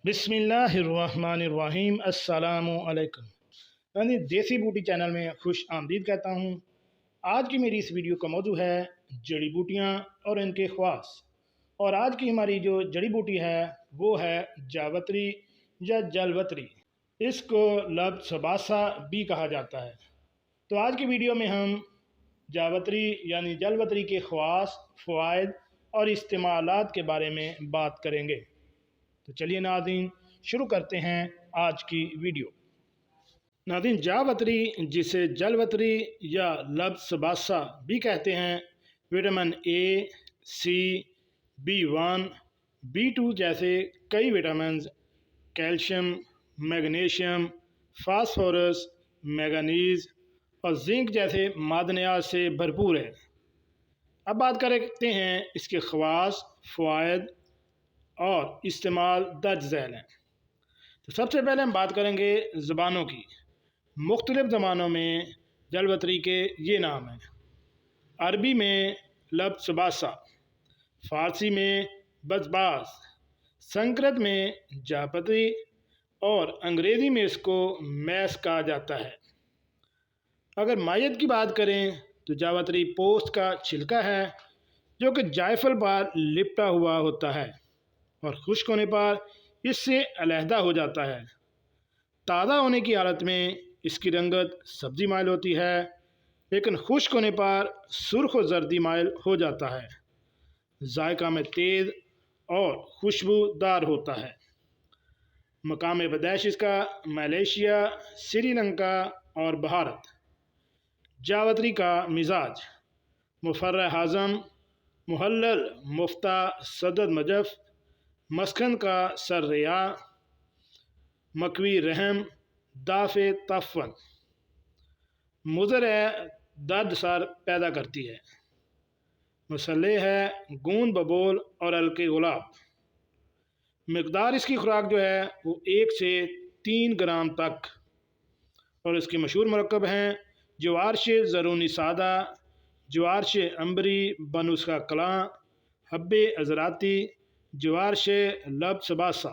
बिस्मिल्लाहिर्रहमानिर्रहीम अस्सलामु अलैकुम। यानी देसी बूटी चैनल में खुश आमदीद कहता हूँ। आज की मेरी इस वीडियो का मौजू है जड़ी बूटियाँ और इनके ख़वास। और आज की हमारी जो जड़ी बूटी है वो है जावत्री या जलवत्री। इसको लब सबासा भी कहा जाता है। तो आज की वीडियो में हम जावत्री यानी जलवत्री के ख़वास, फ़वाइद और इस्तेमालात के बारे में बात करेंगे। तो चलिए नाज़रीन, शुरू करते हैं आज की वीडियो। नाज़रीन, जावत्री जिसे जलवत्री या लब सबासा भी कहते हैं, vitamin A, C, B1, B2 जैसे कई vitamin, calcium, magnesium, phosphorus, manganese और जिंक जैसे मादनियात से भरपूर है। अब बात करते हैं इसके ख़वास, फ़वाइद और इस्तेमाल दर्ज झैल हैं। तो सबसे पहले हम बात करेंगे ज़बानों की। मुख्तलिफ़ ज़बानों में जलवत्री के ये नाम हैं। अरबी में लब सबासा, फ़ारसी में बज़बाज़, संस्कृत में जावत्री और अंग्रेज़ी में इसको मैस कहा जाता है। अगर मायत की बात करें तो जावत्री पोस्त का छिलका है जो कि जायफल पर लिपटा हुआ होता है और खुश्क होने पर इससे अलहदा हो जाता है। ताज़ा होने की हालत में इसकी रंगत सब्ज़ी माइल होती है, लेकिन खुश्क होने पर सुर्ख और जर्दी माइल हो जाता है। जायका में तेज़ और खुशबूदार होता है। मकाम पैदाइश इसका मलेशिया, श्रीलंका और भारत। जावत्री का मिजाज मुफर्र हाज़म, मुहल्लल मुफ्ता सदद मजफ़, मस्खन का सर रिया, मकवी रहम, दाफ़े तफ़न, मुज़र दर्द सर पैदा करती है। मसले है गूंद बबोल और हल्के गुलाब। मकदार इसकी खुराक जो है वो 1 से 3 ग्राम तक। और इसके मशहूर मरकब हैं जवारश ज़रूनी सादा, जवारश अम्बरी बनुस्खा कलां, हब्बे अज़राती, जवारश लब सबासा।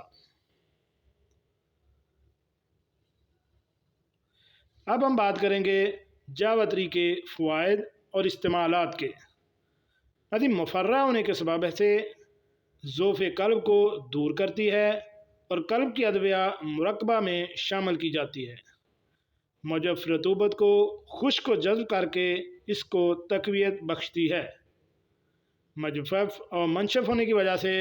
अब हम बात करेंगे जावत्री के फ़वाइद और इस्तेमालात के। यदि मुफर्रा होने के सबब से ज़ोफ़े कल्ब को दूर करती है और कल्ब की अदविया मुरक्बा में शामिल की जाती है। मुजफ़ रतूबत को खुश्क को जज़्ब करके इसको तक़वियत बख्शती है। मजफ़फ़ और मनशफ़ होने की वजह से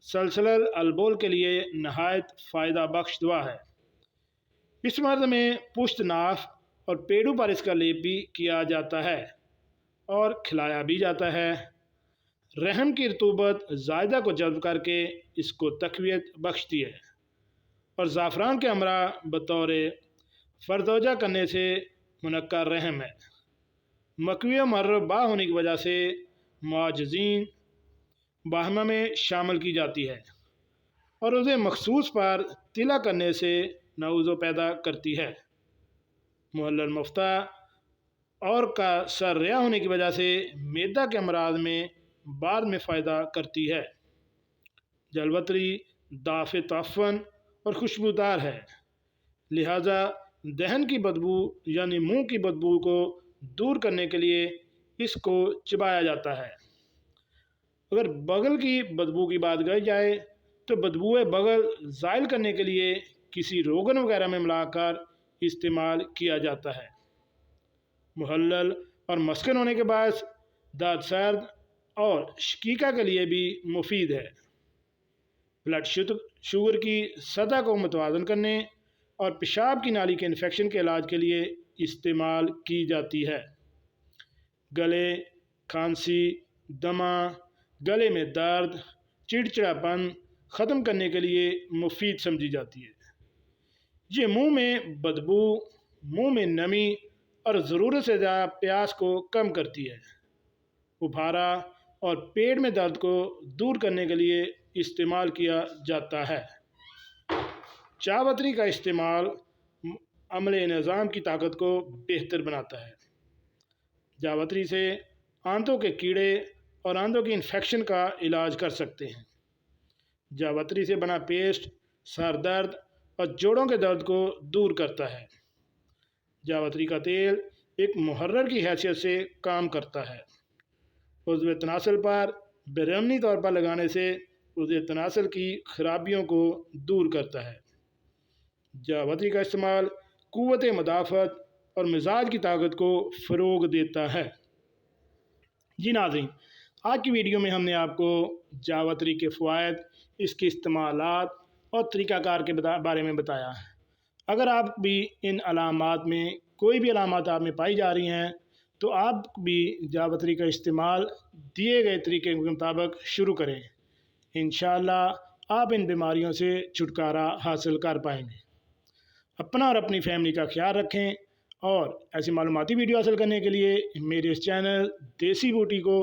सलसल अलबोल के लिए नहायत फ़ायदा बख्श दवा है। इस मर्द में पुश्त नाफ और पेड़ों पर इसका लेप भी किया जाता है और खिलाया भी जाता है। रहम की रतूबत ज़ायदा को जज़्ब करके इसको तक़वियत बख्शती है। और ज़ाफ़रान के हमरा बतौर फ़रदोजा करने से मुनक्का रहम है। मकवी मर्रबा होने की वजह से मुआजज़ीन बाहमा में शामिल की जाती है और उसे मखसूस पर तिला करने से नऊज़ो पैदा करती है। मुहल्लल मुफ्ता और का सर रिया होने की वजह से मैदा के अमराज में बाद में फ़ायदा करती है। जलवत्री दाफ़े तफ़न और खुशबूदार है, लिहाजा दहन की बदबू यानी मुंह की बदबू को दूर करने के लिए इसको चबाया जाता है। अगर बगल की बदबू की बात कही जाए तो बदबूए बगल ज़ाइल करने के लिए किसी रोगन वगैरह में मिलाकर इस्तेमाल किया जाता है। मुहल्लल और मस्कन होने के बाद दाद सर्द और शकीका के लिए भी मुफीद है। ब्लड शुगर की सतह को मुतवाज़न करने और पेशाब की नाली के इन्फेक्शन के इलाज के लिए इस्तेमाल की जाती है। गले, खांसी, दमा, गले में दर्द, चिड़चिड़ापन ख़त्म करने के लिए मुफीद समझी जाती है। ये मुंह में बदबू, मुंह में नमी और ज़रूरत से ज़्यादा प्यास को कम करती है। उभारा और पेट में दर्द को दूर करने के लिए इस्तेमाल किया जाता है। जावत्री का इस्तेमाल अमले निज़ाम की ताकत को बेहतर बनाता है। जावत्री से आंतों के कीड़े और आंतों की इन्फेक्शन का इलाज कर सकते हैं। जावत्री से बना पेस्ट सर दर्द और जोड़ों के दर्द को दूर करता है। जावित्री का तेल एक मुहर्रर की हैसियत से काम करता है। उज़्व तनासल पर बैरूनी तौर पर लगाने से उज़्व तनासल की खराबियों को दूर करता है। जावित्री का इस्तेमाल क़ुव्वत मदाफ़त और मिजाज की ताकत को फ़रोग़ देता है। जी नाज़रीन, आज की वीडियो में हमने आपको जावित्री के फ़वाइद, इसके इस्तेमालात और तरीक़ाकार के बारे में बताया है। अगर आप भी इन अलामात में कोई भी अलामात आप में पाई जा रही हैं तो आप भी जावित्री का इस्तेमाल दिए गए तरीके के मुताबिक शुरू करें। इंशाअल्लाह आप इन बीमारियों से छुटकारा हासिल कर पाएंगे। अपना और अपनी फैमिली का ख्याल रखें और ऐसी मालूमाती वीडियो हासिल करने के लिए मेरे इस चैनल देसी बूटी को